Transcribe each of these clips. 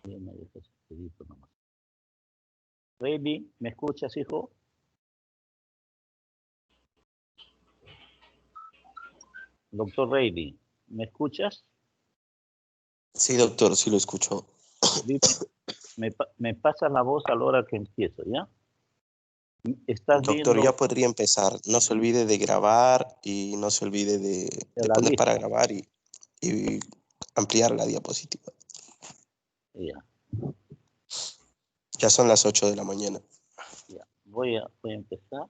Bien, me dejas pedito nomás. Baby, ¿me escuchas, hijo? Doctor Reilly, ¿me escuchas? Sí, doctor, sí lo escucho. Dime, me pasa la voz a la hora que empiezo, ¿ya? ¿Estás Doctor, viendo ya podría empezar. No se olvide de grabar y no se olvide de la poner lista? para grabar y ampliar la diapositiva. Ya, Ya son las 8 de la mañana. ya. Voy a empezar.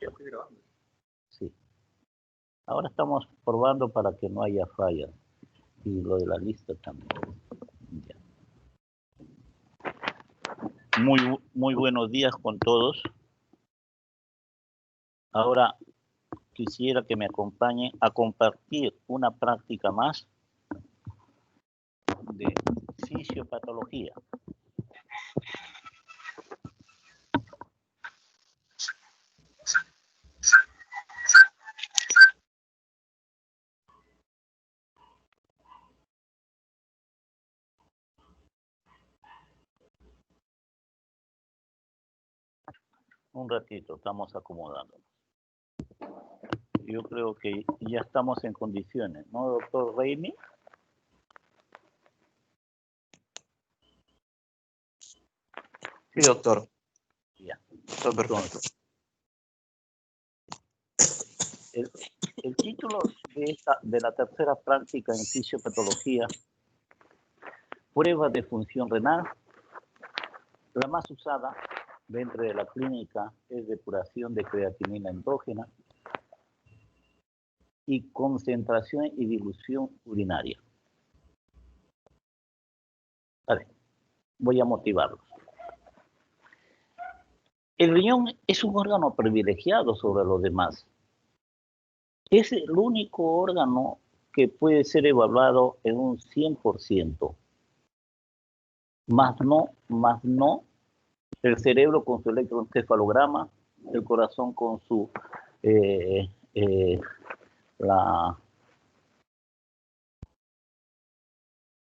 Ya estoy grabando. Sí. Ahora estamos probando para que no haya fallas. Y lo de la lista también. Ya. Muy buenos días con todos. Ahora quisiera que me acompañen a compartir una práctica más de fisiopatología. Un ratito, estamos acomodándonos. Yo creo que ya estamos en condiciones, ¿no, doctor Reini? Sí, doctor. Ya. Está perfecto. El título de la tercera práctica en fisiopatología, prueba de función renal, la más usada dentro de la clínica es depuración de creatinina endógena y concentración y dilución urinaria. Vale, voy a motivarlos. El riñón es un órgano privilegiado sobre los demás. Es el único órgano que puede ser evaluado en un 100%. Más no el cerebro con su electroencefalograma, el corazón con su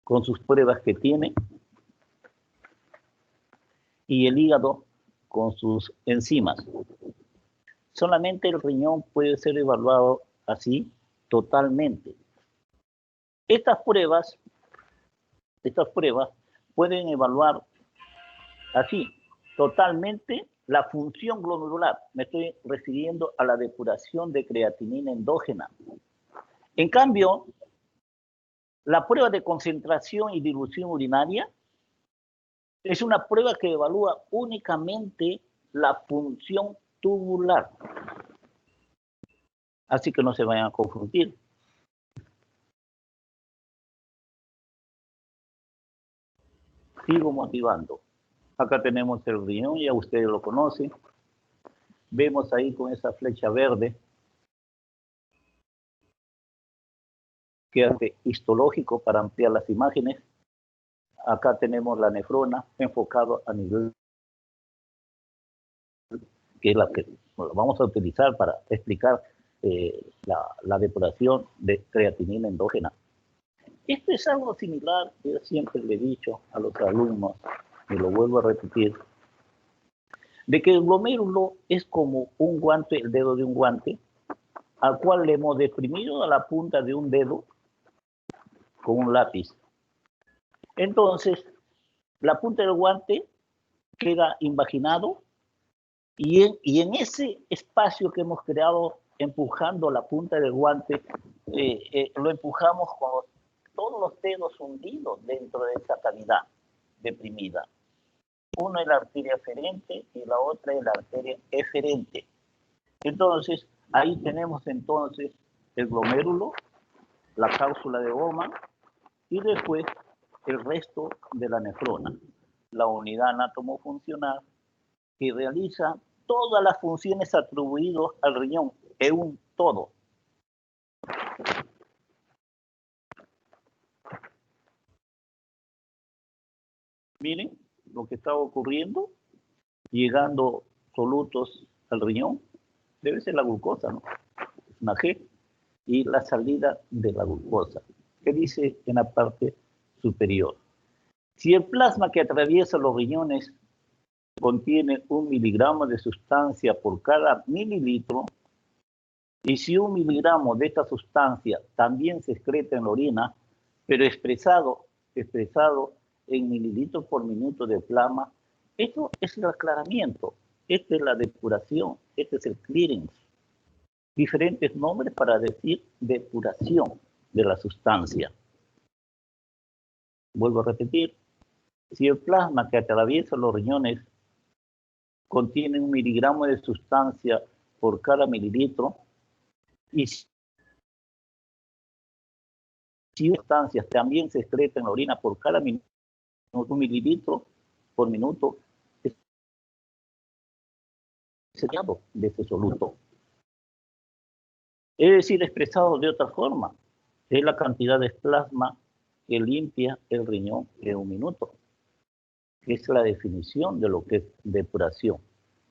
con sus pruebas que tiene, y el hígado con sus enzimas. Solamente el riñón puede ser evaluado así totalmente. Estas pruebas pueden evaluar así totalmente la función glomerular. Me estoy refiriendo a la depuración de creatinina endógena. En cambio, la prueba de concentración y dilución urinaria es una prueba que evalúa únicamente la función tubular. Así que no se vayan a confundir. Sigo motivando. Acá tenemos el riñón, ya ustedes lo conocen. Vemos ahí con esa flecha verde que hace histológico para ampliar las imágenes. Acá tenemos la nefrona enfocado a nivel, que es la que vamos a utilizar para explicar la depuración de creatinina endógena. Esto es algo similar, yo siempre le he dicho a los alumnos, y lo vuelvo a repetir, de que el glomérulo es como un guante, el dedo de un guante, al cual le hemos deprimido a la punta de un dedo con un lápiz. Entonces, la punta del guante queda invaginado y en ese espacio que hemos creado empujando la punta del guante, lo empujamos con todos los dedos hundidos dentro de esa cavidad deprimida. Uno es la arteria aferente y la otra es la arteria eferente. Entonces, ahí tenemos entonces el glomérulo, la cápsula de Bowman y después el resto de la nefrona, la unidad anatomofuncional que realiza todas las funciones atribuidas al riñón en un todo. Miren lo que está ocurriendo, llegando solutos al riñón, debe ser la glucosa, ¿no? Una G, y la salida de la glucosa. que dice en la parte superior. Si el plasma que atraviesa los riñones contiene 1 miligramo de sustancia por cada mililitro, y si 1 miligramo de esta sustancia también se excreta en la orina, pero expresado en mililitros por minuto de plasma, esto es el aclaramiento, esta es la depuración, este es el clearance. Diferentes nombres para decir depuración de la sustancia. Vuelvo a repetir, si el plasma que atraviesa los riñones contiene 1 miligramo de sustancia por cada mililitro, y si sustancias también se excretan en la orina por cada minuto, 1 mililitro por minuto, es sellado de ese soluto. Es decir, expresado de otra forma, es la cantidad de plasma que limpia el riñón en 1 minuto. Es la definición de lo que es depuración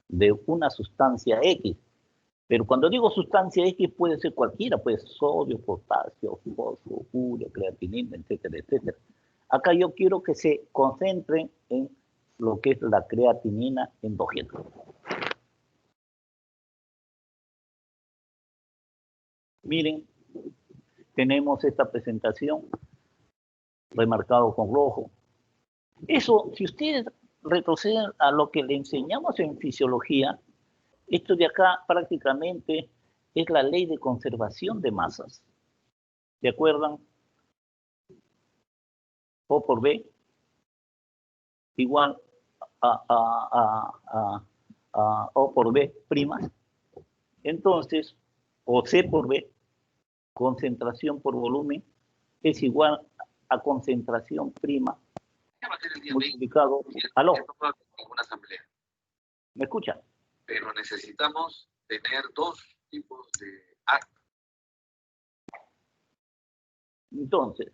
de una sustancia X. Pero cuando digo sustancia X puede ser cualquiera, puede ser sodio, potasio, fósforo, urea, creatinina, etcétera, etcétera. Acá yo quiero que se concentren en lo que es la creatinina endógena. Miren, tenemos esta presentación remarcado con rojo. Eso, si ustedes retroceden a lo que le enseñamos en fisiología, esto de acá prácticamente es la ley de conservación de masas. ¿Se acuerdan? O por B igual a O por B primas. Entonces, o C por B, concentración por volumen, es igual a concentración prima multiplicado. ¿Aló? ¿Me escuchan? Pero necesitamos tener 2 tipos de actos. Entonces,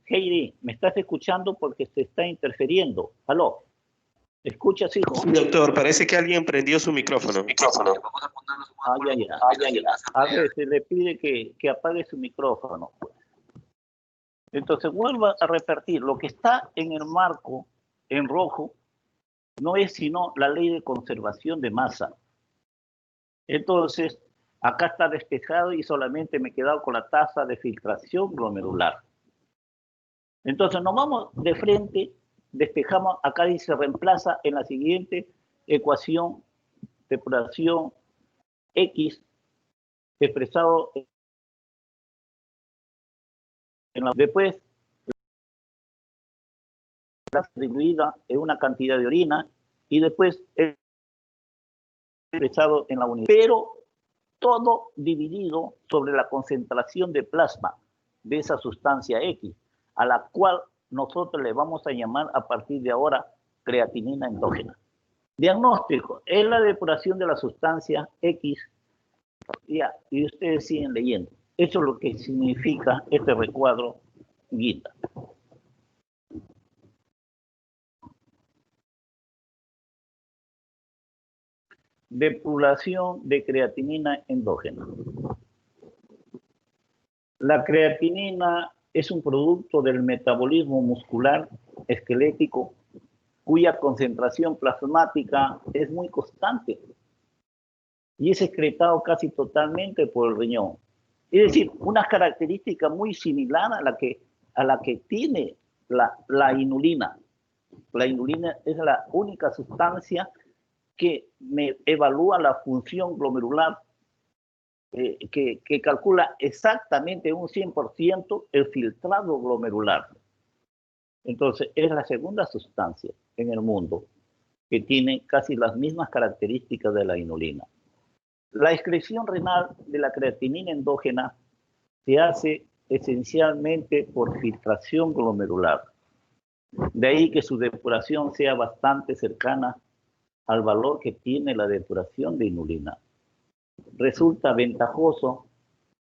Heidi, ¿me estás escuchando? Porque se está interfiriendo. ¿Aló? ¿Escuchas, hijo? Sí, doctor, parece que alguien prendió su micrófono. Vamos a ponernos A ver, se le pide que apague su micrófono. Entonces, vuelvo a repetir, lo que está en el marco, en rojo, no es sino la ley de conservación de masa. Entonces, acá está despejado y solamente me he quedado con la tasa de filtración glomerular. Entonces, nos vamos de frente, despejamos, acá dice reemplaza en la siguiente ecuación, depuración X, expresado en la, después, distribuida en una cantidad de orina y después expresado en la unidad. Pero todo dividido sobre la concentración de plasma de esa sustancia X, a la cual nosotros le vamos a llamar a partir de ahora creatinina endógena. Diagnóstico, es la depuración de la sustancia X, ya, y ustedes siguen leyendo. Eso es lo que significa este recuadro guinda. Depuración de creatinina endógena. La creatinina es un producto del metabolismo muscular esquelético cuya concentración plasmática es muy constante y es excretado casi totalmente por el riñón. Es decir, una característica muy similar a la que tiene la inulina. La inulina es la única sustancia que me evalúa la función glomerular, que calcula exactamente un 100% el filtrado glomerular. Entonces, es la segunda sustancia en el mundo que tiene casi las mismas características de la inulina. La excreción renal de la creatinina endógena se hace esencialmente por filtración glomerular. De ahí que su depuración sea bastante cercana al valor que tiene la depuración de inulina. Resulta ventajoso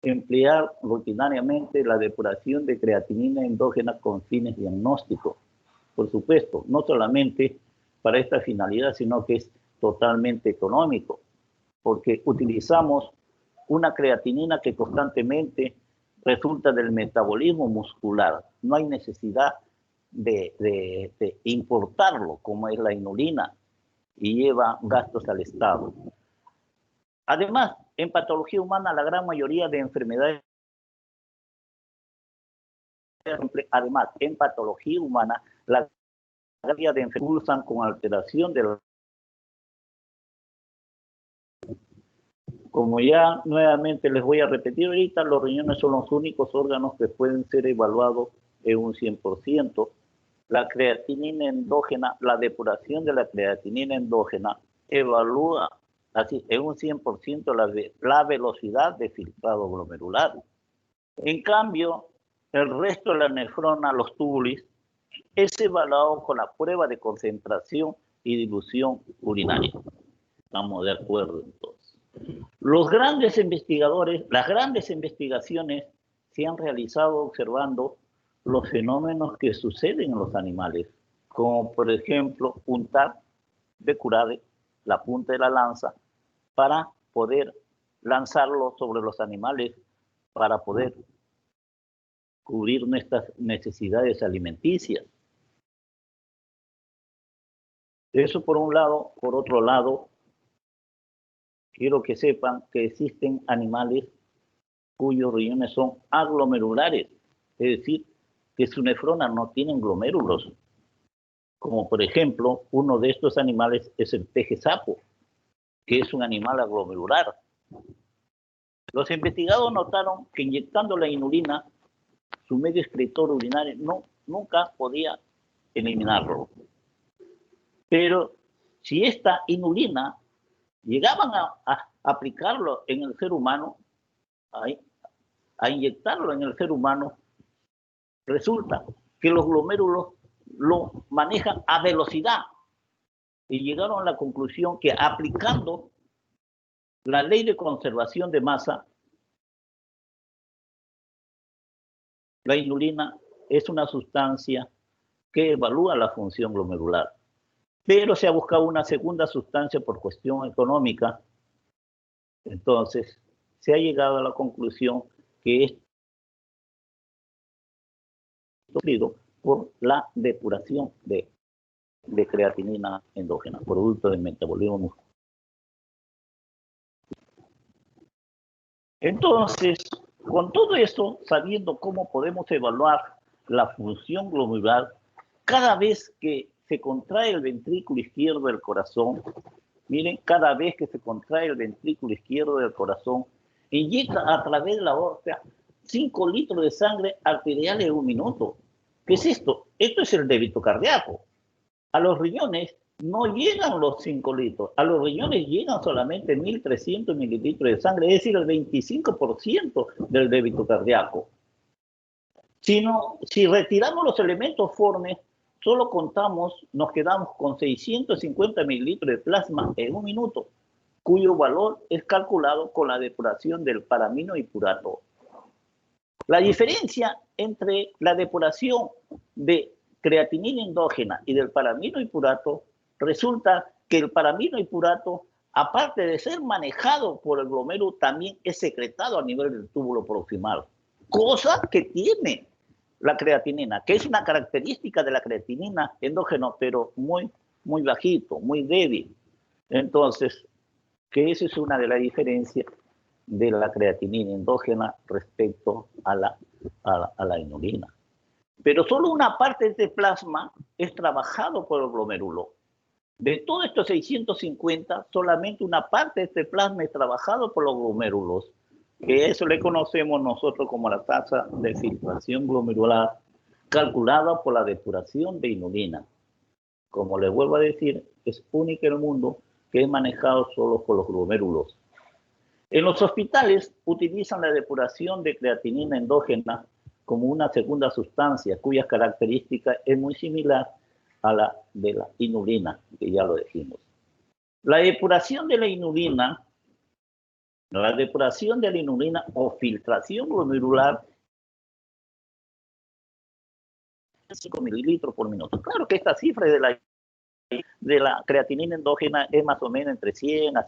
emplear rutinariamente la depuración de creatinina endógena con fines diagnósticos. Por supuesto, no solamente para esta finalidad, sino que es totalmente económico, porque utilizamos una creatinina que constantemente resulta del metabolismo muscular. No hay necesidad de importarlo, como es la inulina, y lleva gastos al Estado. Además, en patología humana, la gran mayoría de enfermedades, además, en patología humana, la mayoría de enfermedades cursan con alteración del... Como ya nuevamente les voy a repetir ahorita, los riñones son los únicos órganos que pueden ser evaluados en un 100%. La creatinina endógena, la depuración de la creatinina endógena, evalúa así en un 100% la velocidad de filtrado glomerular. En cambio, el resto de la nefrona, los túbulos, es evaluado con la prueba de concentración y dilución urinaria. Estamos de acuerdo entonces. Los grandes investigadores, las grandes investigaciones se han realizado observando los fenómenos que suceden en los animales, como por ejemplo puntar de curare la punta de la lanza para poder lanzarlo sobre los animales para poder cubrir nuestras necesidades alimenticias. Eso por un lado. Por otro lado, quiero que sepan que existen animales cuyos riñones son aglomerulares, es decir, que su nefrona no tienen glomérulos. Como por ejemplo, uno de estos animales es el peje sapo, que es un animal aglomerular. Los investigadores notaron que inyectando la inulina, su medio excretor urinario nunca podía eliminarlo. Pero si esta inulina llegaban a aplicarlo en el ser humano, a inyectarlo en el ser humano, resulta que los glomérulos lo manejan a velocidad y llegaron a la conclusión que aplicando la ley de conservación de masa, la inulina es una sustancia que evalúa la función glomerular. Pero se ha buscado una segunda sustancia por cuestión económica. Entonces, se ha llegado a la conclusión que es sufrido por la depuración de creatinina endógena, producto del metabolismo muscular. Entonces, con todo esto, sabiendo cómo podemos evaluar la función glomerular, cada vez que se contrae el ventrículo izquierdo del corazón, miren, cada vez que se contrae el ventrículo izquierdo del corazón, inyecta a través de la aorta 5 litros de sangre arterial en un minuto. ¿Qué es esto? Esto es el débito cardíaco. A los riñones no llegan los 5 litros, a los riñones llegan solamente 1.300 mililitros de sangre, es decir, el 25% del débito cardíaco. Si retiramos los elementos formes, solo nos quedamos con 650 mililitros de plasma en un minuto, cuyo valor es calculado con la depuración del paraminoipurato. La diferencia entre la depuración de creatinina endógena y del paraminoipurato resulta que el paraminoipurato, aparte de ser manejado por el glomérulo, también es secretado a nivel del túbulo proximal, cosa que tiene la creatinina, que es una característica de la creatinina endógena, pero muy bajito, muy débil. Entonces, que esa es una de las diferencias de la creatinina endógena respecto a la inulina. Pero solo una parte de este plasma es trabajado por el glomérulo. De todos estos 650, solamente una parte de este plasma es trabajado por los glomérulos, que eso le conocemos nosotros como la tasa de filtración glomerular, calculada por la depuración de inulina. Como les vuelvo a decir, es única en el mundo que es manejado solo por los glomérulos. En los hospitales utilizan la depuración de creatinina endógena como una segunda sustancia cuyas características es muy similar a la de la inulina, que ya lo dijimos. La depuración de la inulina o filtración glomerular, 5 mililitros por minuto. Claro que esta cifra de la creatinina endógena es más o menos entre 100 a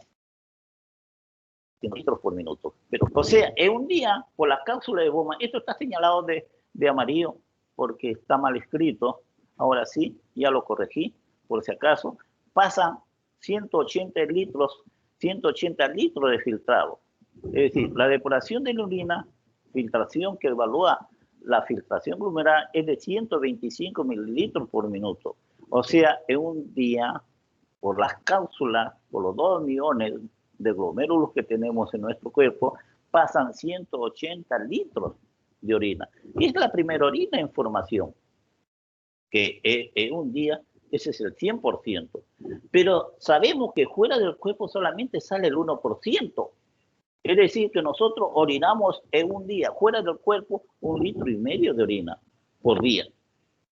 litros por minuto. Pero, o sea, en un día, por la cápsula de Bowman, esto está señalado de amarillo porque está mal escrito. Ahora sí, ya lo corregí, por si acaso. Pasan 180 litros de filtrado. Es decir, la depuración de la orina, filtración que evalúa la filtración glomerular, es de 125 mililitros por minuto. O sea, en un día, por las cápsulas, por los 2 millones de glomérulos que tenemos en nuestro cuerpo, pasan 180 litros de orina. Y es la primera orina en formación, que en un día ese es el 100%. Pero sabemos que fuera del cuerpo solamente sale el 1%. Es decir, que nosotros orinamos en un día, fuera del cuerpo, 1,5 litros de orina por día.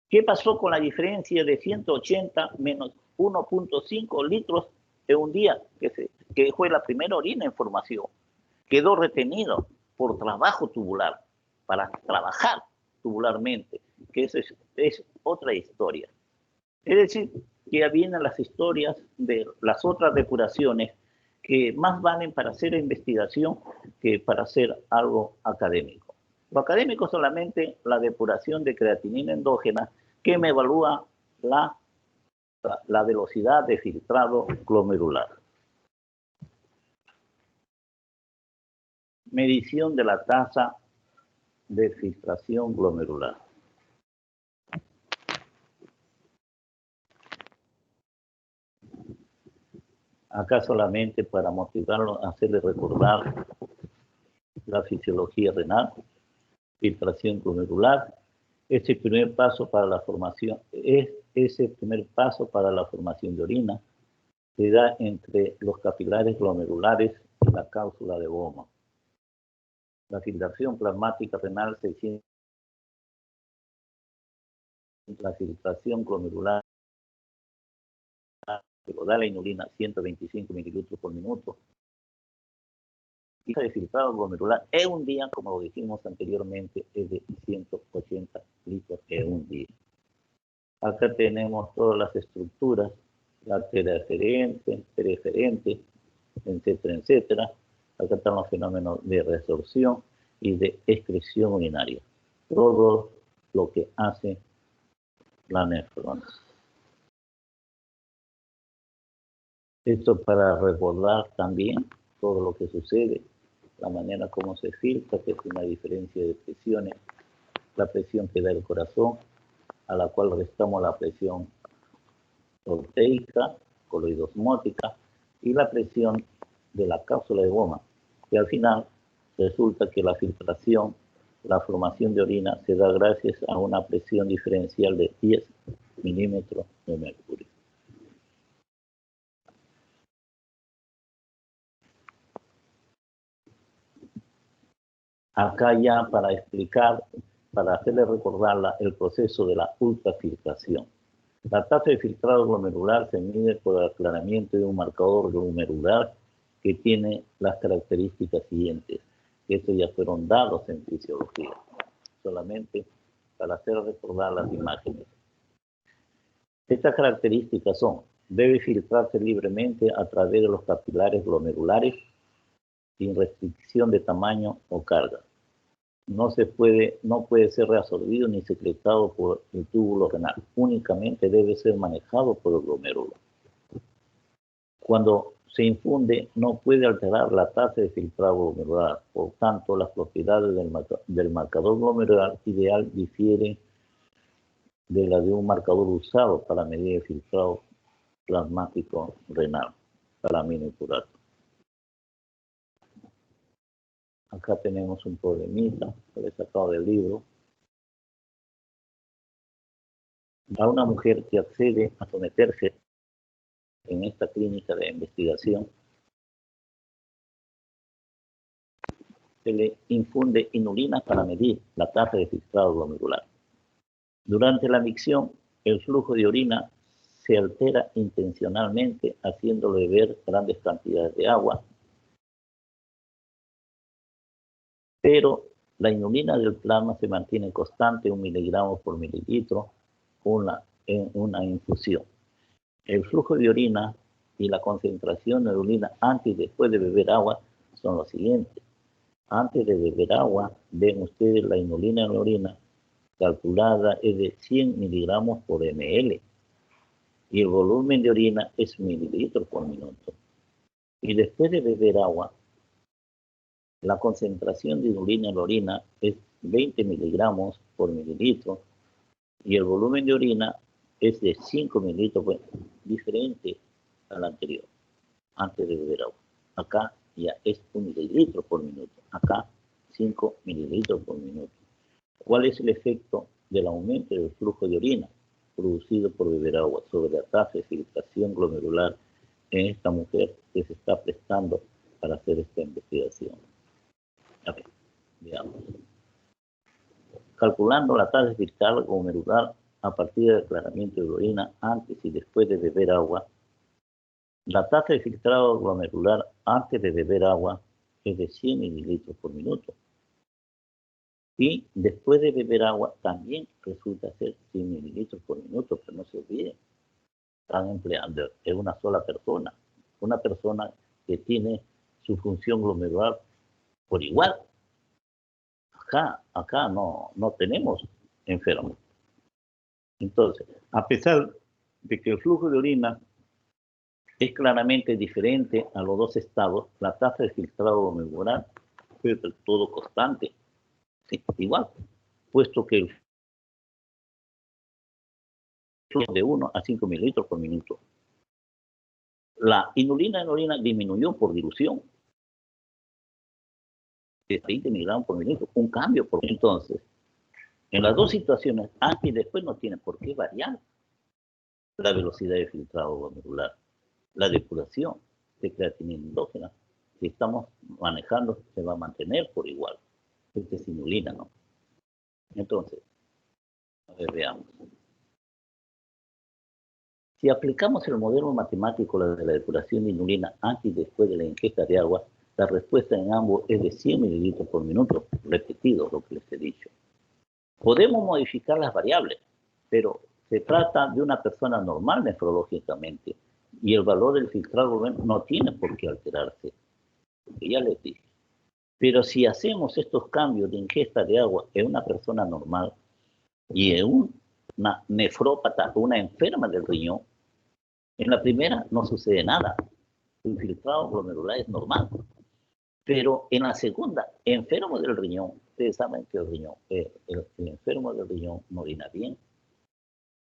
¿Qué pasó con la diferencia de 180 menos 1,5 litros en un día, que fue la primera orina en formación? Quedó retenido por trabajo tubular, para trabajar tubularmente, que eso es otra historia. Es decir, que ya vienen las historias de las otras depuraciones que más valen para hacer investigación que para hacer algo académico. Lo académico es solamente la depuración de creatinina endógena, que me evalúa la velocidad de filtrado glomerular. Medición de la tasa de filtración glomerular. Acá solamente para motivarlo, hacerle recordar la fisiología renal, filtración glomerular. Ese primer paso para la formación, ese primer paso para la formación de orina se da entre los capilares glomerulares y la cápsula de Bowman. La filtración plasmática renal se siente la filtración glomerular que lo da la inulina 125 mililitros por minuto. Y de filtrado glomerular en un día, como lo dijimos anteriormente, es de 180 litros en un día. Acá tenemos todas las estructuras, la arteria deferente, periferente, etcétera, etcétera. Acá están los fenómenos de resorción y de excreción urinaria. Todo lo que hace la nefrona. Esto para recordar también todo lo que sucede, la manera como se filtra, que es una diferencia de presiones, la presión que da el corazón, a la cual restamos la presión proteica, coloidosmótica, y la presión de la cápsula de Bowman, y al final resulta que la filtración, la formación de orina se da gracias a una presión diferencial de 10 milímetros de mercurio. Acá ya para explicar, para hacerle recordar el proceso de la ultrafiltración. La tasa de filtrado glomerular se mide por el aclaramiento de un marcador glomerular que tiene las características siguientes. Estos ya fueron dados en fisiología, solamente para hacer recordar las imágenes. Estas características son: debe filtrarse libremente a través de los capilares glomerulares sin restricción de tamaño o carga. No puede ser reabsorbido ni secretado por el túbulo renal. Únicamente debe ser manejado por el glomérulo. Cuando se infunde, no puede alterar la tasa de filtrado glomerular. Por tanto, las propiedades del marcador glomerular ideal difieren de la de un marcador usado para medir el filtrado plasmático renal, salaminopurato. Acá tenemos un problemita que he sacado del libro. A una mujer que accede a someterse en esta clínica de investigación, se le infunde inulina para medir la tasa de filtrado glomerular. Durante la micción, el flujo de orina se altera intencionalmente, haciéndolo beber grandes cantidades de agua, pero la inulina del plasma se mantiene constante, 1 miligramo por mililitro, en una infusión. El flujo de orina y la concentración de orina antes y después de beber agua son los siguientes. Antes de beber agua, ven ustedes la inulina en la orina calculada es de 100 miligramos por ml y el volumen de orina es mililitros por minuto. Y después de beber agua, la concentración de inulina en la orina es 20 miligramos por mililitro y el volumen de orina es de 5 mililitros, pues, diferente al anterior, antes de beber agua. Acá ya es 1 mililitro por minuto, acá 5 mililitros por minuto. ¿Cuál es el efecto del aumento del flujo de orina producido por beber agua sobre la tasa de filtración glomerular en esta mujer que se está prestando para hacer esta investigación? A ver, veamos. Calculando la tasa de filtrado glomerular a partir del aclaramiento de la orina antes y después de beber agua, la tasa de filtrado glomerular antes de beber agua es de 100 mililitros por minuto. Y después de beber agua también resulta ser 100 mililitros por minuto, pero no se olviden, están empleando, es una sola persona que tiene su función glomerular por igual. Acá no tenemos enfermos. Entonces, a pesar de que el flujo de orina es claramente diferente a los dos estados, la tasa de filtrado glomerular es del todo constante. Sí, igual, puesto que el flujo de 1 a 5 mililitros por minuto. La inulina en la orina disminuyó por dilución de 20 miligramos por minuto, un cambio por entonces. En las dos situaciones, antes y después, no tiene por qué variar la velocidad de filtrado glomerular. La depuración de creatinina endógena que estamos manejando se va a mantener por igual. Esta es inulina, ¿no? Entonces, a ver, veamos. Si aplicamos el modelo matemático de la depuración de inulina antes y después de la ingesta de agua, la respuesta en ambos es de 100 mililitros por minuto, repetido lo que les he dicho. Podemos modificar las variables, pero se trata de una persona normal nefrológicamente y el valor del filtrado no tiene por qué alterarse, porque ya les dije. Pero si hacemos estos cambios de ingesta de agua en una persona normal y en una nefrópata, una enferma del riñón, en la primera no sucede nada. El filtrado glomerular es normal. Pero en la segunda, enfermo del riñón, ustedes saben que el riñón, el enfermo del riñón no orina bien,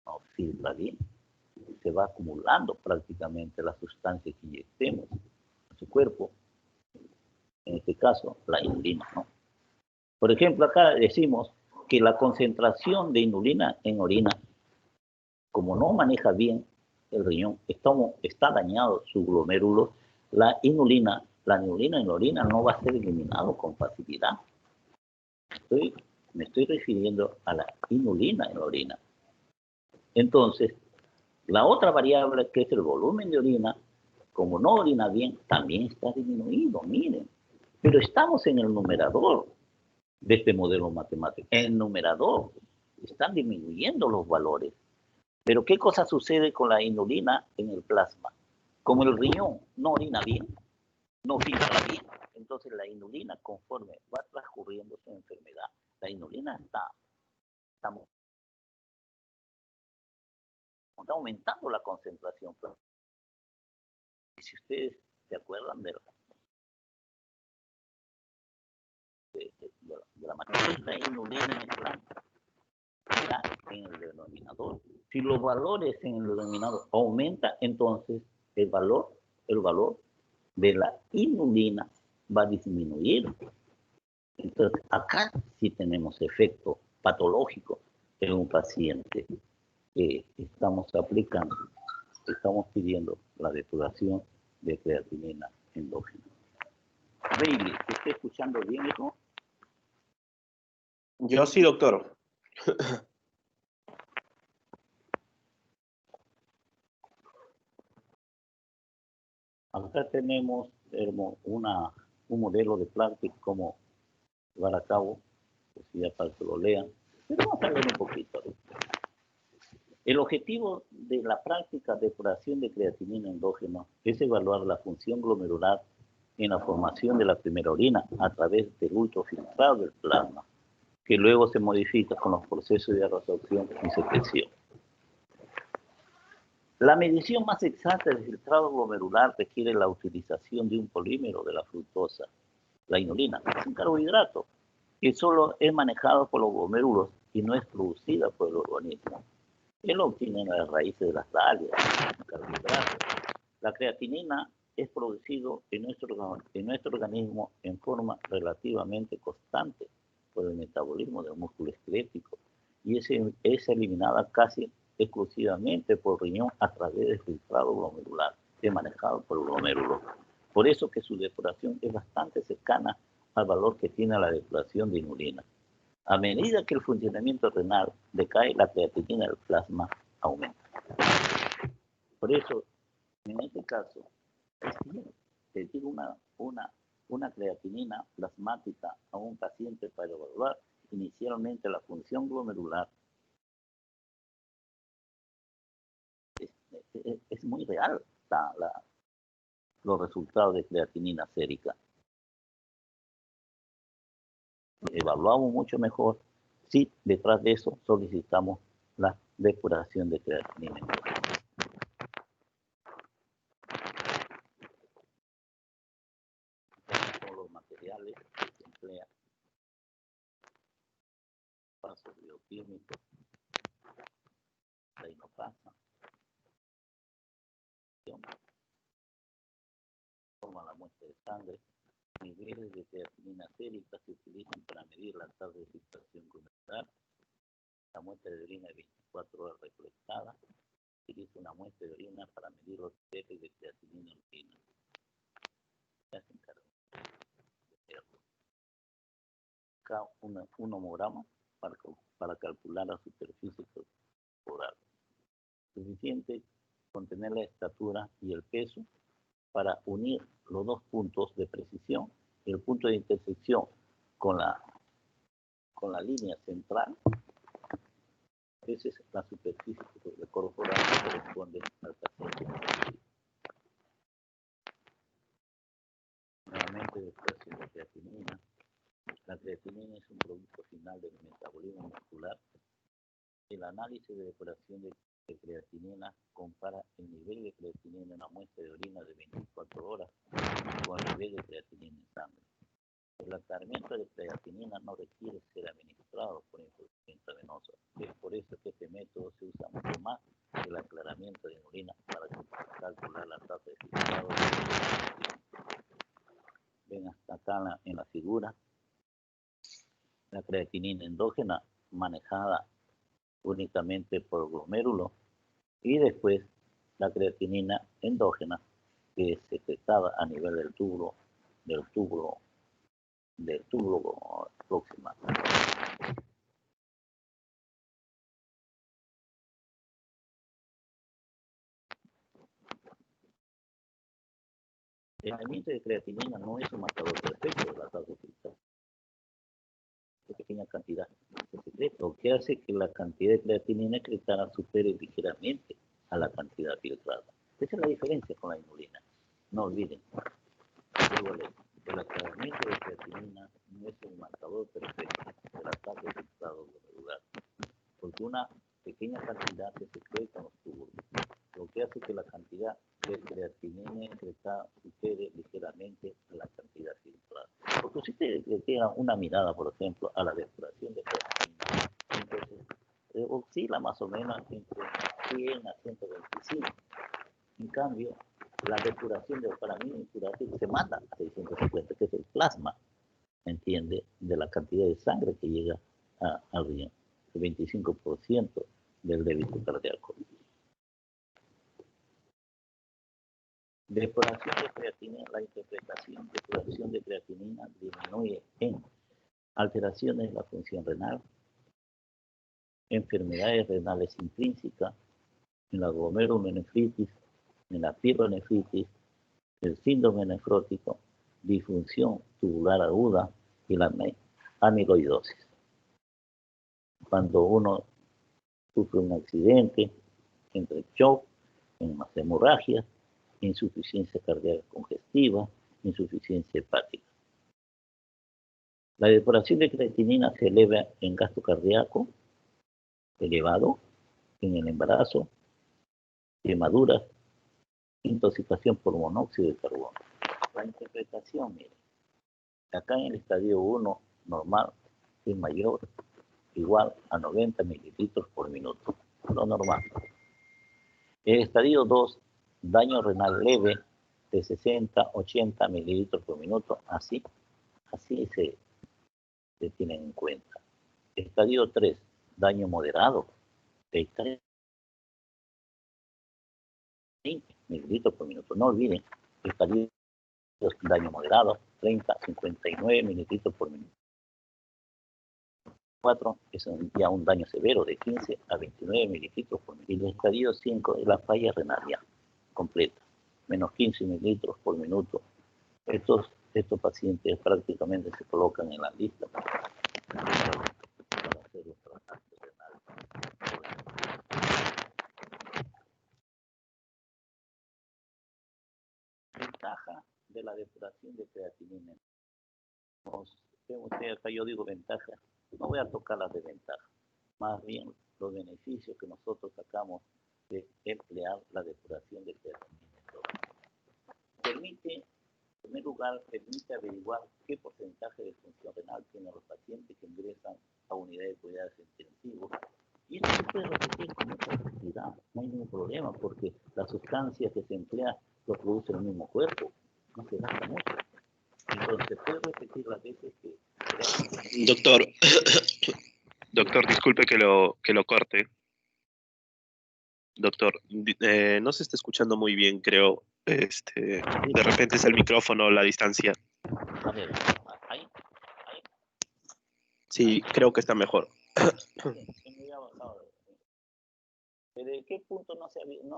no filtra bien, se va acumulando prácticamente la sustancia que inyectemos a su cuerpo, en este caso la inulina, ¿no? Por ejemplo, acá decimos que la concentración de inulina en orina, como no maneja bien el riñón, está dañado su glomérulo, la inulina en la orina no va a ser eliminado con facilidad. Me estoy refiriendo a la inulina en la orina. Entonces, la otra variable que es el volumen de orina, como no orina bien, también está disminuido, miren. Pero estamos en el numerador de este modelo matemático. En el numerador están disminuyendo los valores. Pero ¿qué cosa sucede con la inulina en el plasma? Como el riñón no orina bien, no filtra bien, entonces la inulina, conforme va transcurriendo su enfermedad, la inulina está aumentando la concentración. Y si ustedes se acuerdan de la mayoría de inulina en el plasma, está en el denominador. Si los valores en el denominador aumentan, entonces el valor de la inulina va a disminuir. Entonces, acá sí tenemos efecto patológico en un paciente que estamos pidiendo la depuración de creatinina endógena. Bailey, ¿te está escuchando bien, hijo? Yo sí, doctor. Acá tenemos un modelo de práctica como llevar a cabo, pues ya para que lo lean, pero vamos a ver un poquito. El objetivo de la práctica de depuración de creatinina endógena es evaluar la función glomerular en la formación de la primera orina a través del ultrafiltrado del plasma, que luego se modifica con los procesos de resorción y secreción. La medición más exacta del filtrado glomerular requiere la utilización de un polímero de la fructosa, la inulina, es un carbohidrato que solo es manejado por los glomérulos y no es producida por el organismo. Él lo obtiene en las raíces de las dalias, carbohidratos. La creatinina es producido en nuestro organismo en forma relativamente constante por el metabolismo del músculo esquelético y es eliminada casi exclusivamente por riñón a través del filtrado glomerular, que es manejado por el glomérulo. Por eso que su depuración es bastante cercana al valor que tiene la depuración de inulina. A medida que el funcionamiento renal decae, la creatinina del plasma aumenta. Por eso, en este caso, pedir una creatinina plasmática a un paciente para evaluar inicialmente la función glomerular es muy real los resultados de creatinina sérica. Evaluamos mucho mejor si detrás de eso solicitamos la depuración de creatinina. Son los materiales que se emplean, pasos bioquímicos, la inopasa, toma la muestra de sangre. Niveles de creatinina sérica se utilizan para medir la tasa de filtración glomerular. La muestra de orina de 24 horas recolectada. Utiliza una muestra de orina para medir los niveles de creatinina en orina. Ya se encarga de hacerlo. Cada un homograma para calcular la superficie corporal. Suficiente con tener la estatura y el peso para unir los dos puntos de precisión, el punto de intersección con la línea central. Esa es la superficie corporal que corresponde al paciente. Nuevamente, depuración de creatinina. La creatinina es un producto final del metabolismo muscular. El análisis de depuración de creatinina compara el nivel de creatinina en una muestra de orina de 24 horas con el nivel de creatinina en sangre. El aclaramiento de creatinina no requiere ser administrado por infusión intravenosa. Es por eso que este método se usa mucho más que el aclaramiento de inulina para calcular la tasa de filtrado. Ven hasta acá en la figura la creatinina endógena manejada únicamente por glomérulo y después la creatinina endógena que es secretada a nivel del túbulo proximal. El aumento de creatinina no es un marcador perfecto de la tasa de filtrado. De pequeña cantidad se secreta, lo que hace que la cantidad de creatinina excretada supere ligeramente a la cantidad filtrada. Esa es la diferencia con la inulina. No olviden, el aclaramiento de creatinina no es un marcador perfecto de la tasa de filtrado glomerular, porque una pequeña cantidad se secreta en los túbulos, lo que hace que la cantidad de creatinina excretada supere ligeramente a la cantidad filtrada. Porque si ustedes le tiran una mirada, por ejemplo, a la depuración de creatinina, entonces oscila más o menos entre 100 a 125. En cambio, la depuración de oparamina se manda a 650, que es el plasma, ¿entiende? De la cantidad de sangre que llega al riñón, el 25% del débito cardíaco. Depuración de creatinina, la interpretación de depuración de creatinina disminuye en alteraciones de la función renal, enfermedades renales intrínsecas, en la glomerulonefritis, en la pielonefritis, el síndrome nefrótico, disfunción tubular aguda y la amiloidosis. Cuando uno sufre un accidente, entre shock, en las hemorragias, insuficiencia cardíaca congestiva insuficiencia hepática. La depuración de creatinina se eleva en gasto cardíaco elevado, en el embarazo, quemaduras, intoxicación por monóxido de carbono. La interpretación, mire, acá en el estadio 1 normal es mayor, igual a 90 mililitros por minuto, lo normal. En el estadio 2, daño renal leve de 60-80 mililitros por minuto, así se tienen en cuenta. Estadio 3, daño moderado de 30 mililitros por minuto. No olviden, estadio daño moderado, 30-59 mililitros por minuto. 4 es ya un daño severo de 15 a 29 mililitros por minuto. Y el estadio 5 es la falla renal ya completa, menos 15 mililitros por minuto. Estos pacientes prácticamente se colocan en la lista para hacer los trasplantes renales. Ventaja de la depuración de creatinina. Usted acá yo digo ventaja, no voy a tocar las desventajas, más bien los beneficios que nosotros sacamos de emplear la depuración de creatinina. En primer lugar, permite averiguar qué porcentaje de función renal tienen los pacientes que ingresan a unidades de cuidados intensivos. Y esto se puede repetir con mucha facilidad, no hay ningún problema, porque la sustancia que se emplea lo produce el mismo cuerpo, no se gasta mucho. Entonces, se puede repetir las veces que... Doctor, disculpe que lo corte. Doctor, no se está escuchando muy bien, creo. De repente es el micrófono, la distancia. A ver, ahí. Sí, creo que está mejor. Se me había bajado. ¿De qué punto no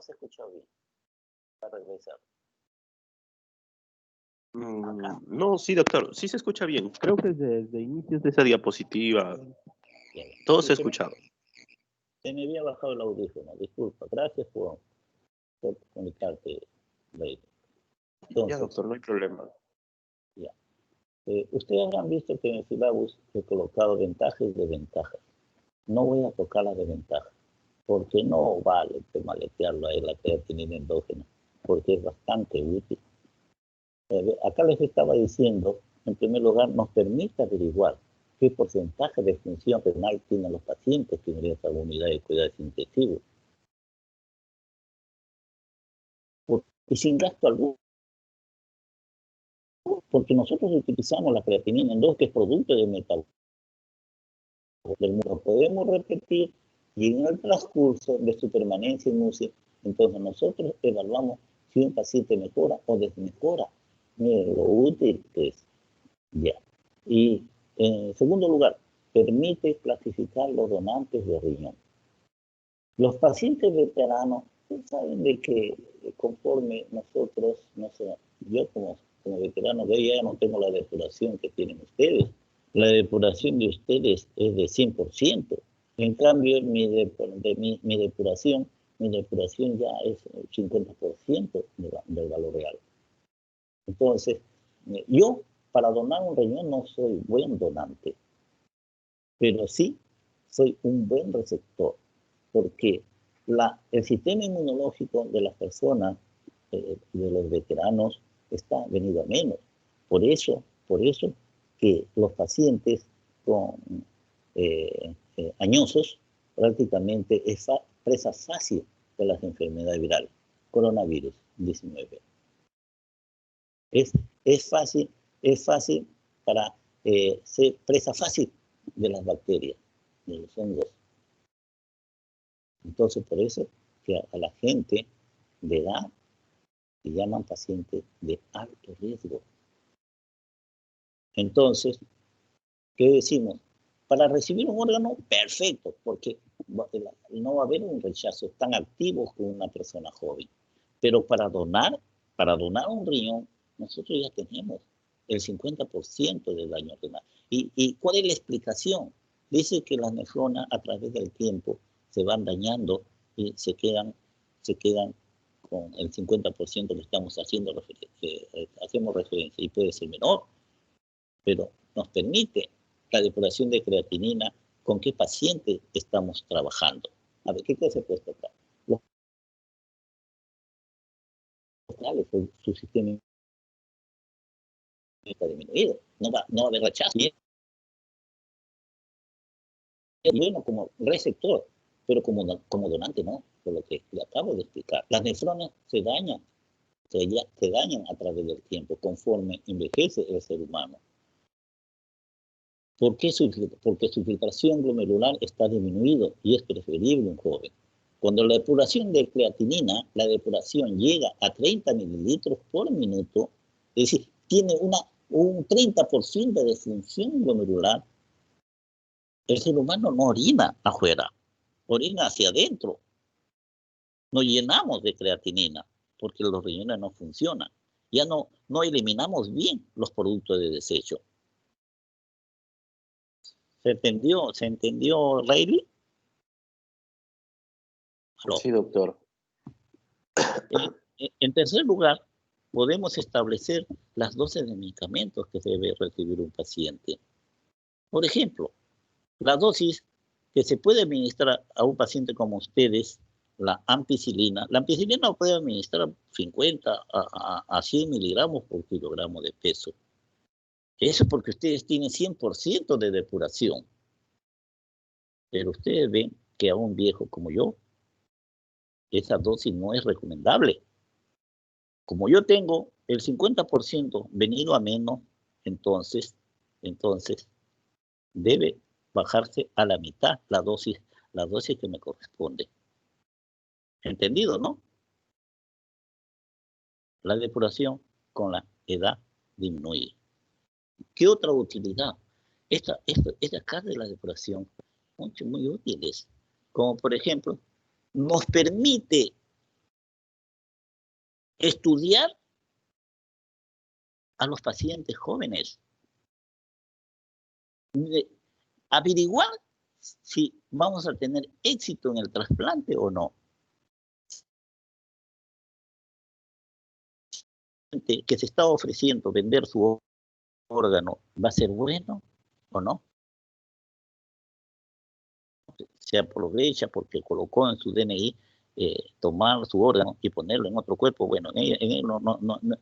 se escuchó bien? Para regresar. No, sí, doctor, sí se escucha bien. Creo que desde inicios de esa diapositiva todo se ha escuchado. Se me había bajado el audífono, disculpa. Gracias por comunicarte. Entonces, Ya, doctor, no hay problema. Ya. Ustedes habrán visto que en el sílabus he colocado ventajas y desventajas. No voy a tocar las desventajas, porque no vale maletearlo ahí la creatinina endógena, porque es bastante útil. Acá les estaba diciendo, en primer lugar, nos permite averiguar qué porcentaje de función renal tienen los pacientes que ingresan a la unidad de cuidados intensivos. Y sin gasto alguno, porque nosotros utilizamos la creatinina endógena, que es producto del metabolismo del mundo. Podemos repetir y en el transcurso de su permanencia en UCI, entonces nosotros evaluamos si un paciente mejora o desmejora. Miren lo útil que es. Ya. Y en segundo lugar, permite clasificar los donantes de riñón. Los pacientes veteranos saben de que conforme nosotros, no sé, yo como veterano de hoy ya no tengo la depuración que tienen ustedes. La depuración de ustedes es de 100%. En cambio, mi depuración ya es el 50% del valor real. Entonces, yo para donar un riñón no soy buen donante, pero sí soy un buen receptor, porque el sistema inmunológico de las personas, de los veteranos, está venido a menos. Por eso que los pacientes añosos prácticamente es presa fácil de las enfermedades virales, coronavirus 19. Es fácil para ser presa fácil de las bacterias, de los hongos. Entonces, por eso que a la gente de edad se llaman pacientes de alto riesgo. Entonces, ¿qué decimos? Para recibir un órgano, perfecto, porque no va a haber un rechazo tan activo como una persona joven. Pero para donar un riñón, nosotros ya tenemos el 50% del daño renal. ¿Y cuál es la explicación? Dice que las nefronas a través del tiempo se van dañando y se quedan con el 50% que estamos hacemos referencia, y puede ser menor, pero nos permite la depuración de creatinina con qué paciente estamos trabajando. A ver, ¿qué cosa he puesto acá? Los su sistema está disminuido, no va a haber rechazo. Es bueno como receptor, pero como donante no, por lo que le acabo de explicar. Las nefronas se dañan a través del tiempo, conforme envejece el ser humano. Porque su filtración glomerular está disminuido y es preferible un joven. Cuando la depuración de creatinina, la depuración llega a 30 mililitros por minuto, es decir, tiene un 30% de función glomerular, el ser humano no orina afuera, orina hacia adentro. Nos llenamos de creatinina porque los riñones no funcionan. Ya no eliminamos bien los productos de desecho. ¿Se entendió, Reilly? Sí, doctor. En tercer lugar, podemos establecer las dosis de medicamentos que debe recibir un paciente. Por ejemplo, la dosis que se puede administrar a un paciente como ustedes, la ampicilina. La ampicilina puede administrar 50 a 100 miligramos por kilogramo de peso. Eso porque ustedes tienen 100% de depuración. Pero ustedes ven que a un viejo como yo, esa dosis no es recomendable. Como yo tengo el 50% venido a menos, entonces debe bajarse a la mitad la dosis que me corresponde. ¿Entendido, no? La depuración con la edad disminuye. ¿Qué otra utilidad? Esta carga de la depuración, muy útiles, como por ejemplo, nos permite estudiar a los pacientes jóvenes, averiguar si vamos a tener éxito en el trasplante o no. Que se está ofreciendo vender su órgano, ¿va a ser bueno o no? Se aprovecha porque colocó en su DNI tomar su órgano y ponerlo en otro cuerpo. Bueno, en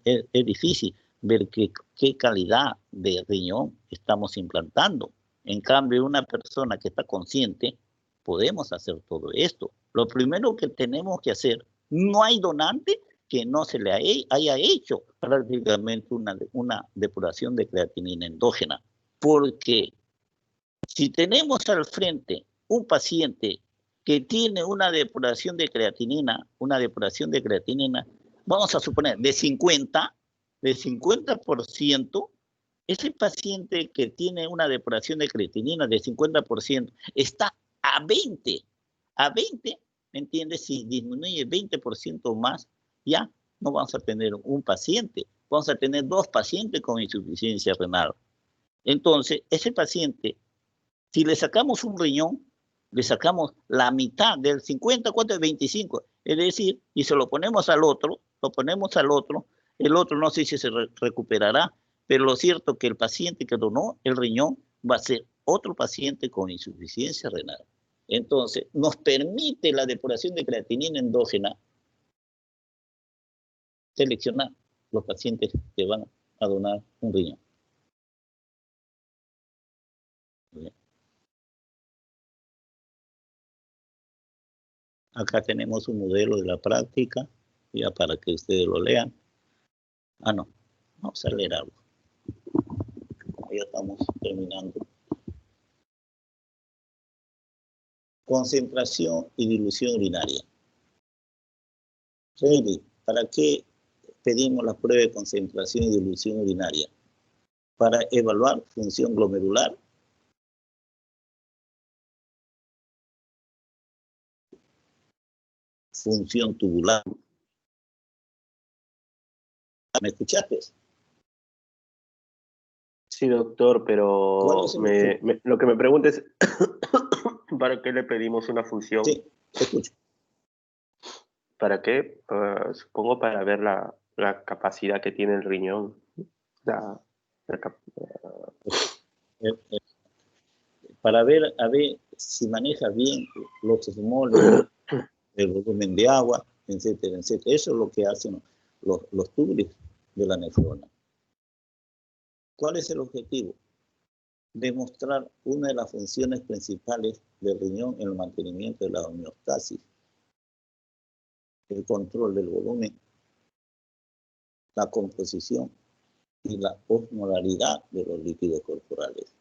él es difícil ver qué calidad de riñón estamos implantando. En cambio, una persona que está consciente, podemos hacer todo esto. Lo primero que tenemos que hacer, no hay donante que no se le haya hecho prácticamente una depuración de creatinina endógena. Porque si tenemos al frente un paciente que tiene una depuración de creatinina, vamos a suponer de 50%, ese paciente que tiene una depuración de creatinina de 50% está a 20, ¿me entiendes? Si disminuye 20% más, ya no vamos a tener un paciente, vamos a tener 2 pacientes con insuficiencia renal. Entonces, ese paciente, si le sacamos un riñón, le sacamos la mitad del 50, ¿cuánto es 25? Es decir, y se lo ponemos al otro, el otro no sé si se recuperará, pero lo cierto es que el paciente que donó el riñón va a ser otro paciente con insuficiencia renal. Entonces, nos permite la depuración de creatinina endógena seleccionar los pacientes que van a donar un riñón. Bien. Acá tenemos un modelo de la práctica, ya para que ustedes lo lean. No, vamos a leer algo. Ya estamos terminando. Concentración y dilución urinaria. Reilly, ¿para qué pedimos la prueba de concentración y dilución urinaria? Para evaluar función glomerular, función tubular. ¿Me escuchaste? Sí, doctor, pero lo que me pregunta es ¿para qué le pedimos una función? Sí, te escucho. ¿Para qué? Supongo para ver la capacidad que tiene el riñón. La, Eh, eh, para ver, a ver si maneja bien los osmoles, el volumen de agua, etcétera, etcétera. Eso es lo que hacen los tubos de la nefrona. ¿Cuál es el objetivo? Demostrar una de las funciones principales del riñón en el mantenimiento de la homeostasis, el control del volumen, la composición y la osmolaridad de los líquidos corporales.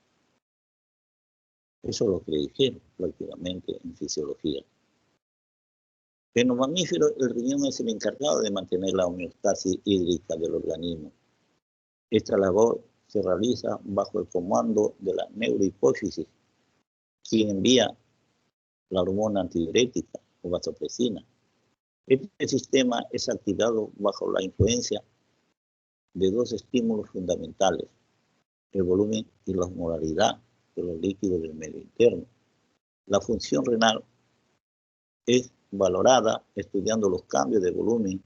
Eso es lo que dijeron prácticamente en fisiología. En los mamíferos, el riñón es el encargado de mantener la homeostasis hídrica del organismo. Esta labor se realiza bajo el comando de la neurohipófisis, quien envía la hormona antidiurética o vasopresina. Este sistema es activado bajo la influencia de dos estímulos fundamentales, el volumen y la osmolaridad de los líquidos del medio interno. La función renal es valorada estudiando los cambios de volumen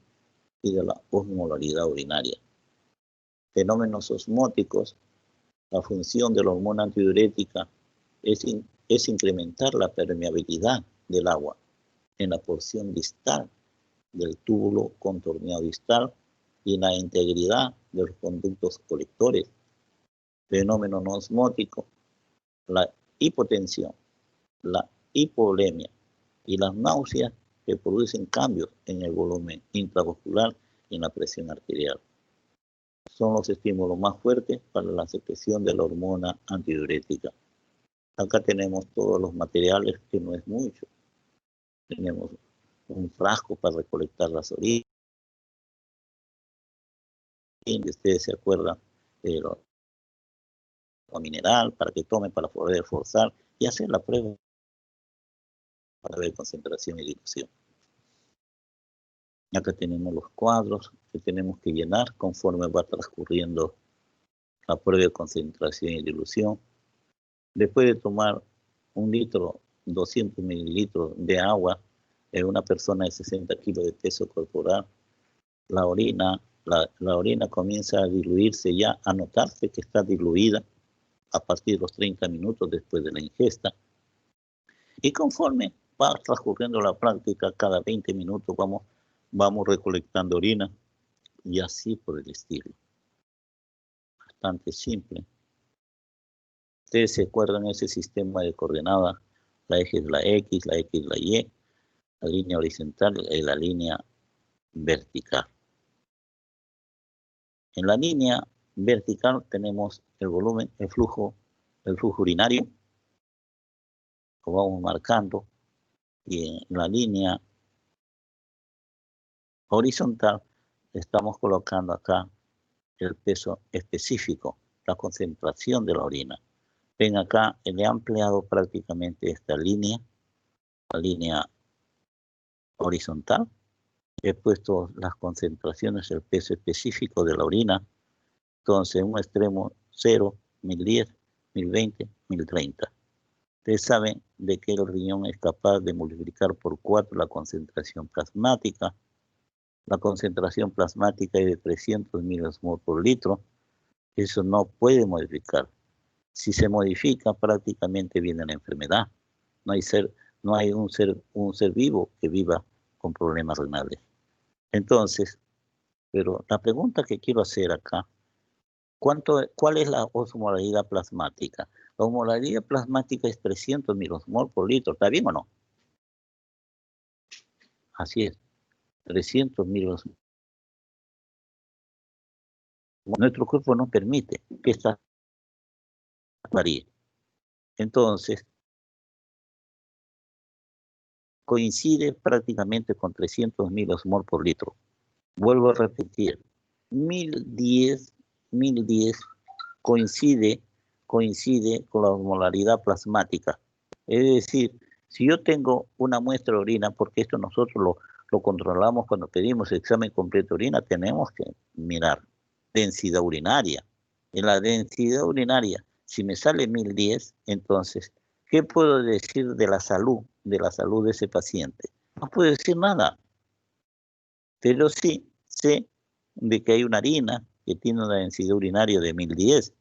y de la osmolaridad urinaria. Fenómenos osmóticos, la función de la hormona antidiurética es incrementar la permeabilidad del agua en la porción distal del túbulo contorneado distal y en la integridad de los conductos colectores. Fenómeno no osmótico, la hipotensión, la hipovolemia y las náuseas que producen cambios en el volumen intravascular y en la presión arterial. Son los estímulos más fuertes para la secreción de la hormona antidiurética. Acá tenemos todos los materiales, que no es mucho. Tenemos un frasco para recolectar las orinas. Ustedes se acuerdan de lo mineral para que tomen para poder forzar y hacer la prueba para ver concentración y dilución. Acá tenemos los cuadros que tenemos que llenar conforme va transcurriendo la prueba de concentración y dilución. Después de tomar 1 litro, 200 mililitros de agua en una persona de 60 kilos de peso corporal, la orina comienza a diluirse ya, a notarse que está diluida a partir de los 30 minutos después de la ingesta. Y conforme va transcurriendo la práctica, cada 20 minutos vamos recolectando orina y así por el estilo. Bastante simple. Ustedes se acuerdan de ese sistema de coordenadas, la eje es la X, la X es la Y, la línea horizontal y la línea vertical. En la línea vertical tenemos el volumen, el flujo urinario, lo vamos marcando, y en la línea horizontal estamos colocando acá el peso específico, la concentración de la orina. Ven acá, he ampliado prácticamente esta línea, la línea horizontal. He puesto las concentraciones, el peso específico de la orina. Entonces, un extremo 0, 1010, 1020, 1030. Ustedes saben de que el riñón es capaz de multiplicar por 4 la concentración plasmática. La concentración plasmática es de 300 milimol por litro. Eso no puede modificar. Si se modifica, prácticamente viene la enfermedad. No hay un ser vivo que viva con problemas renales. Entonces, pero la pregunta que quiero hacer acá, ¿cuál es la osmolaridad plasmática? La osmolaridad plasmática es 300 milimol por litro, ¿está bien o no? Así es, 300 milimol. Nuestro cuerpo no permite que esta varíe. Entonces, coincide prácticamente con 300 milimol por litro. Vuelvo a repetir, 1010 coincide con la osmolaridad plasmática. Es decir, si yo tengo una muestra de orina, porque esto nosotros lo controlamos cuando pedimos examen completo de orina, tenemos que mirar densidad urinaria. En la densidad urinaria, si me sale 1010, entonces, ¿qué puedo decir de la salud de ese paciente? No puedo decir nada. Pero sí sé de que hay una harina que tiene una densidad urinaria de 1010.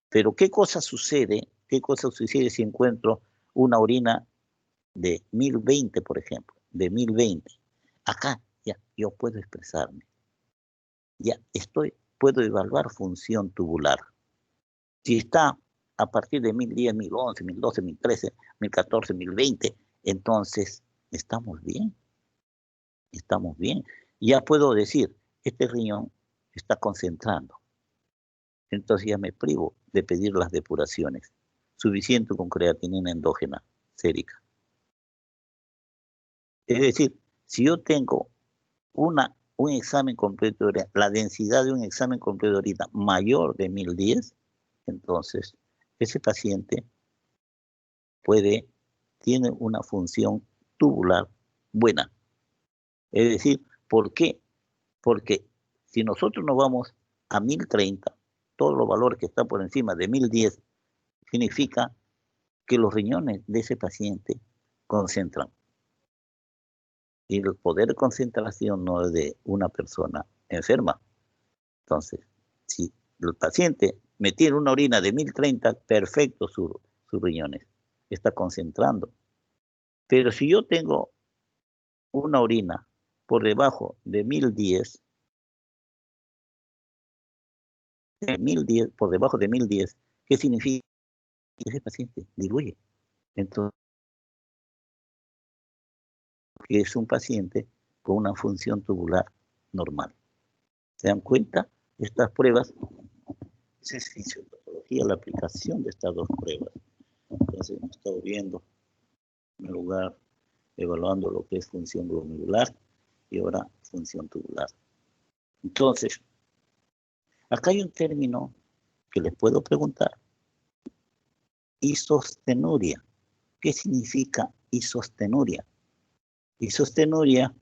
Pero ¿qué cosa sucede? ¿Qué cosa sucede si encuentro una orina de 1020, por ejemplo? De 1020. Acá ya yo puedo expresarme. Ya puedo evaluar función tubular. Si está a partir de 1010, 1011, 1012, 1013, 1014, 1020, entonces estamos bien. Estamos bien. Ya puedo decir, este riñón está concentrando. Entonces ya me privo de pedir las depuraciones. Suficiente con creatinina endógena sérica. Es decir, si yo tengo un examen completo de orina, la densidad de un examen completo de orina mayor de 1010, entonces ese paciente tiene una función tubular buena. Es decir, ¿por qué? Porque si nosotros nos vamos a 1030, todos los valores que están por encima de 1010, significa que los riñones de ese paciente concentran. Y el poder de concentración no es de una persona enferma. Entonces, si el paciente me tiene una orina de 1030, perfecto sus riñones, está concentrando. Pero si yo tengo una orina por debajo de 1010, por debajo de 1010, ¿qué significa? Que ese paciente diluye. Entonces, que es un paciente con una función tubular normal. ¿Se dan cuenta? Estas pruebas, es fisiopatología, la aplicación de estas dos pruebas. Entonces, hemos estado viendo, en lugar, evaluando lo que es función glomerular y ahora función tubular. Entonces, acá hay un término que les puedo preguntar. Isostenuria. ¿Qué significa isostenuria? Isostenuria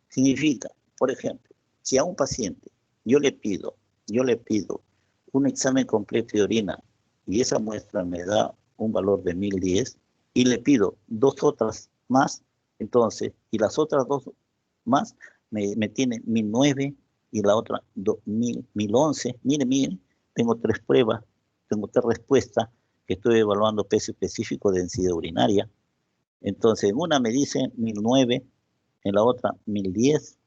significa, por ejemplo, si a un paciente yo le pido un examen completo de orina y esa muestra me da un valor de 1010 y le pido dos otras más, entonces, y las otras dos más me tiene 1009 y la otra 1011. Miren, tengo tres pruebas, tengo tres respuestas que estoy evaluando peso específico de densidad urinaria. Entonces, en una me dice 1009, en la otra 1010,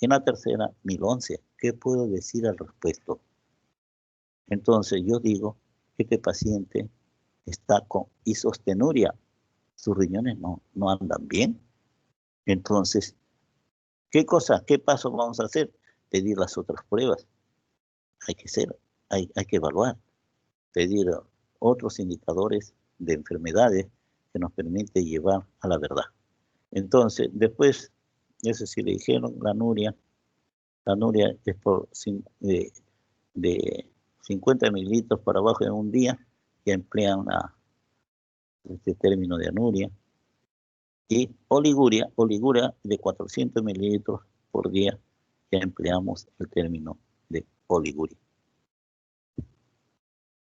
en la tercera 1011. ¿Qué puedo decir al respecto? Entonces, yo digo que este paciente está con isostenuria, sus riñones no andan bien. Entonces, ¿qué paso vamos a hacer? Pedir las otras pruebas. Hay que evaluar, pedir otros indicadores de enfermedades que nos permite llevar a la verdad. Entonces, después, eso sí le dijeron, la anuria es de 50 mililitros para abajo en un día, ya emplean este término de anuria. Y oliguria de 400 mililitros por día, ya empleamos el término de oliguria.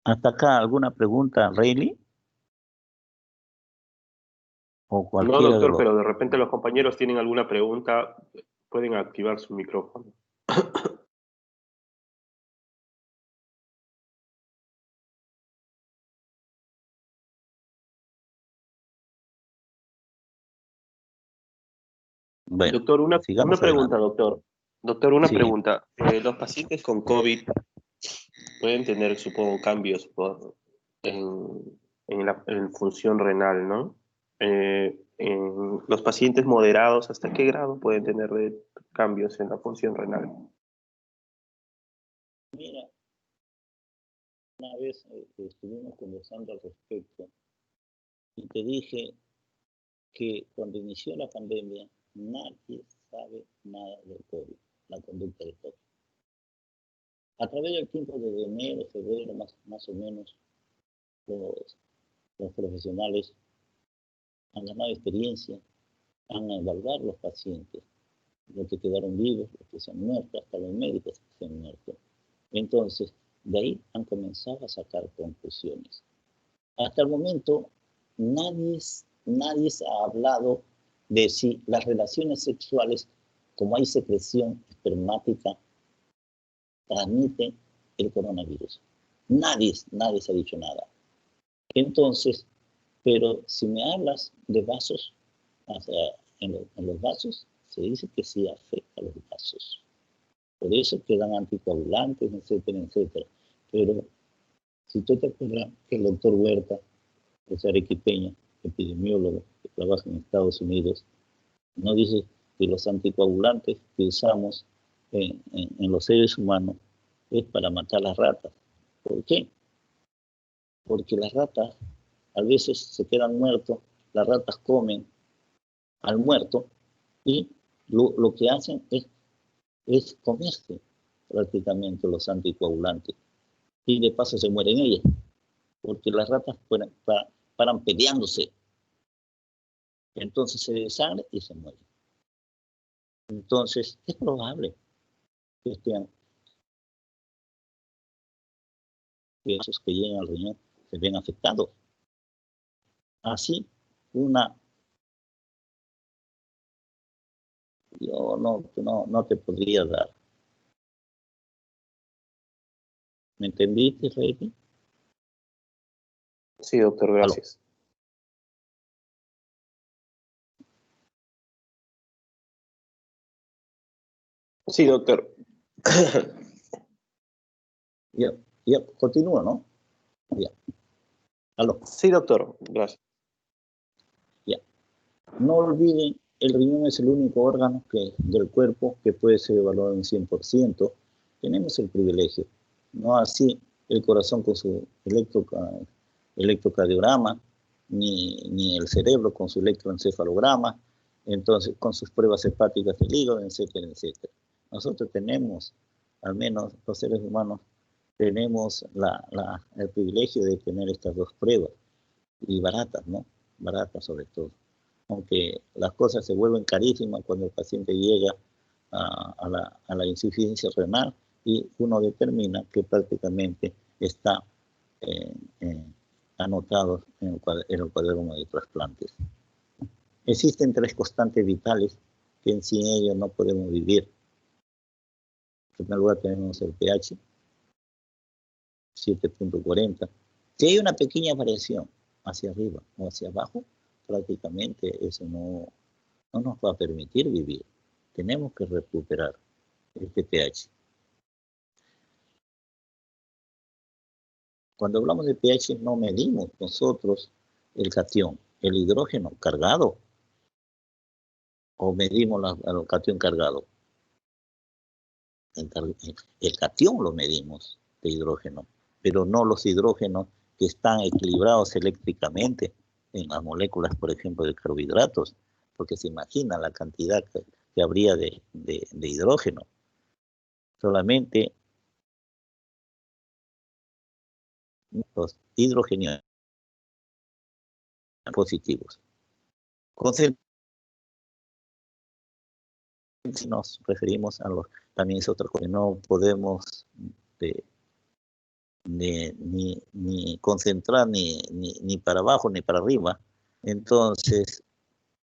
¿Hasta acá alguna pregunta, Rayleigh? O cualquiera. No, doctor, pero de repente los compañeros tienen alguna pregunta, pueden activar su micrófono. Bueno, doctor, una pregunta, doctor. Doctor, una sí. pregunta. Los pacientes con COVID pueden tener, supongo, cambios en función renal, ¿no? En los pacientes moderados, ¿hasta qué grado pueden tener cambios en la función renal? Mira, una vez estuvimos conversando al respecto y te dije que cuando inició la pandemia nadie sabe nada del COVID, la conducta del COVID. A través del tiempo, desde enero, febrero, más o menos, los profesionales han ganado experiencia, han evaluado los pacientes, los que quedaron vivos, los que se han muerto, hasta los médicos que se han muerto. Entonces, de ahí han comenzado a sacar conclusiones. Hasta el momento, nadie ha hablado de si las relaciones sexuales como hay secreción espermática, transmite el coronavirus. Nadie se ha dicho nada. Entonces, pero si me hablas de vasos, o sea, en los vasos se dice que sí afecta a los vasos. Por eso quedan anticoagulantes, etcétera, etcétera. Pero si tú te acuerdas que el doctor Huerta, es arequipeño, epidemiólogo que trabaja en Estados Unidos, no dice que los anticoagulantes que usamos en los seres humanos es para matar las ratas. ¿Por qué? Porque las ratas a veces se quedan muertos, las ratas comen al muerto y lo que hacen es comerse prácticamente los anticoagulantes. Y de paso se mueren ellas, porque las ratas paran peleándose. Entonces se desangran y se mueren. Entonces es probable que estén esos que llegan al riñón se ven afectados. Así, yo no te podría dar. ¿Me entendiste, Reiki? Sí, doctor, gracias. Sí, doctor. Ya, continúa, ¿no? Ya. Aló. Sí, doctor, gracias. Ya. No olviden, el riñón es el único órgano del cuerpo que puede ser evaluado en 100%. Tenemos el privilegio. No así el corazón con su electrocardiograma, ni el cerebro con su electroencefalograma, entonces con sus pruebas hepáticas del hígado, etcétera, etcétera. Nosotros tenemos, al menos los seres humanos, tenemos el privilegio de tener estas dos pruebas, y baratas, ¿no? Baratas sobre todo. Aunque las cosas se vuelven carísimas cuando el paciente llega a la insuficiencia renal y uno determina que prácticamente está anotado en el cuaderno de trasplantes. Existen 3 constantes vitales que sin ellos no podemos vivir. En primer lugar tenemos el pH, 7.40. Si hay una pequeña variación hacia arriba o hacia abajo, prácticamente eso no nos va a permitir vivir. Tenemos que recuperar este pH. Cuando hablamos de pH no medimos nosotros el catión, el hidrógeno cargado, o medimos el catión cargado. El catión lo medimos de hidrógeno, pero no los hidrógenos que están equilibrados eléctricamente en las moléculas, por ejemplo, de carbohidratos, porque se imagina la cantidad que habría de hidrógeno. Solamente los hidrogenios positivos. Si nos referimos a también es otra cosa, no podemos ni concentrar ni para abajo ni para arriba. Entonces,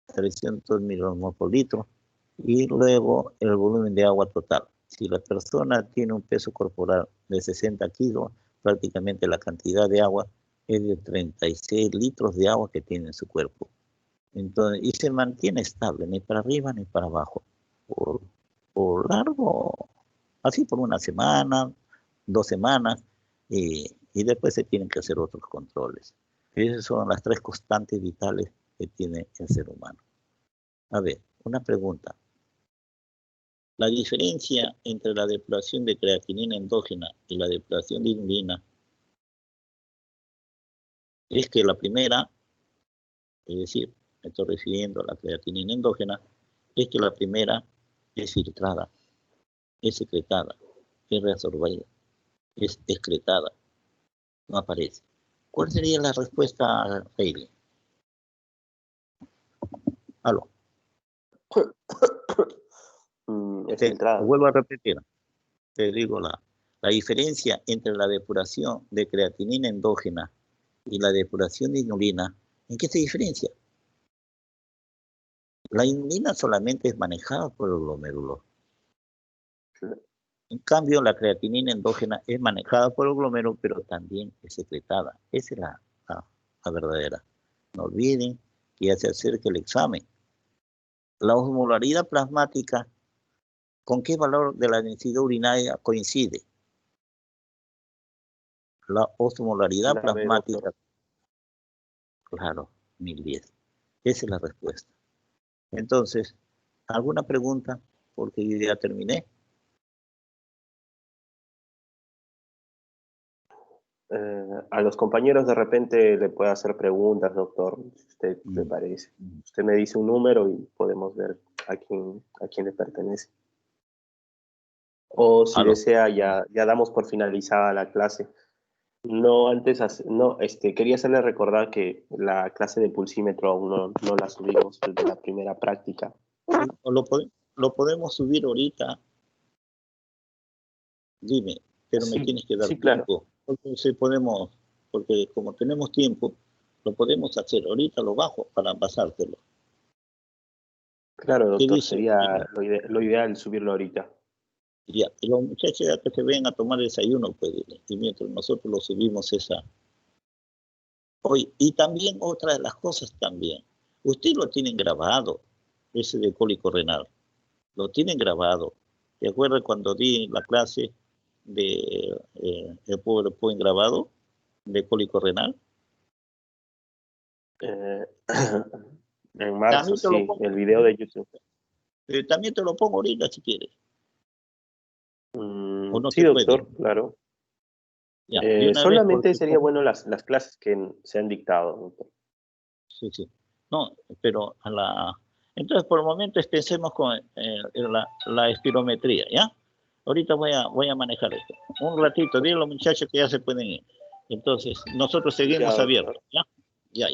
300 miligramos por litro y luego el volumen de agua total. Si la persona tiene un peso corporal de 60 kilos, prácticamente la cantidad de agua es de 36 litros de agua que tiene en su cuerpo. Entonces, y se mantiene estable, ni para arriba ni para abajo. Por largo, así por una semana, 2 semanas, y después se tienen que hacer otros controles. Esas son las 3 constantes vitales que tiene el ser humano. A ver, una pregunta. La diferencia entre la depuración de creatinina endógena y la depuración de inulina es que la primera, es decir, me estoy refiriendo a la creatinina endógena, es que la primera es filtrada, es secretada, es reabsorbida, es excretada, no aparece. ¿Cuál sería la respuesta, Heidi? Aló. Vuelvo a repetir. Te digo la diferencia entre la depuración de creatinina endógena y la depuración de inulina. ¿En qué se diferencia? La inulina solamente es manejada por el glomérulo. En cambio, la creatinina endógena es manejada por el glomérulo, pero también es secretada. Esa es la verdadera. No olviden que ya se acerca el examen. La osmolaridad plasmática, ¿con qué valor de la densidad urinaria coincide? La osmolaridad plasmática, claro, 1010. Esa es la respuesta. Entonces, ¿alguna pregunta? Porque yo ya terminé. A los compañeros de repente le puede hacer preguntas, doctor, si usted le parece. Usted me dice un número y podemos ver a quién le pertenece. O si desea, ya damos por finalizada la clase. No, quería hacerle recordar que la clase de pulsímetro aún no la subimos desde la primera práctica. Lo podemos subir ahorita. Dime, pero me tienes que dar tiempo. Claro. Porque como tenemos tiempo, lo podemos hacer. Ahorita lo bajo para pasártelo. Claro, doctor, sería lo ideal subirlo ahorita. Ya, y los muchachos ya que se ven a tomar desayuno, pues, y mientras nosotros lo subimos Hoy, y también otra de las cosas también, usted lo tienen grabado, ese de cólico renal, lo tienen grabado. ¿Te acuerdas cuando di la clase de el PowerPoint grabado de cólico renal? En marzo, sí, el video de YouTube. También te lo pongo ahorita si quieres. No sí, doctor, claro. Ya, solamente sería bueno las clases que se han dictado, doctor. Sí, sí. No, pero entonces por el momento pensemos con la espirometría, ¿ya? Ahorita voy a manejar esto. Un ratito, dile a los muchachos que ya se pueden ir. Entonces, nosotros seguimos abiertos, ¿ya? Ya.